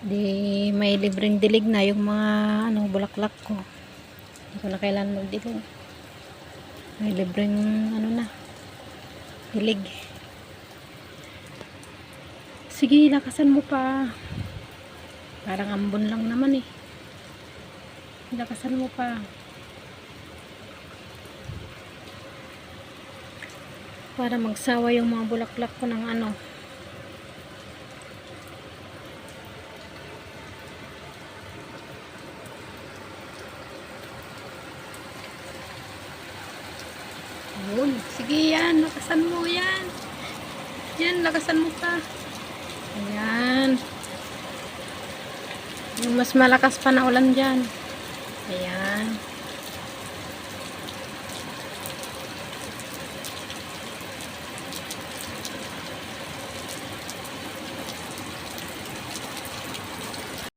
Di may libreng dilig na yung mga bulaklak ko. Hindi ko na kailan magdilig. May libreng na dilig. Sige, lakasan mo pa. Parang ambon lang naman eh. Lakasan mo pa. Para magsawa yung mga bulaklak ko ng Yun. Sige yan, lakasan mo yan. Yan, lakasan mo pa. Ayan. Yung mas malakas pa na ulan dyan. Ayan.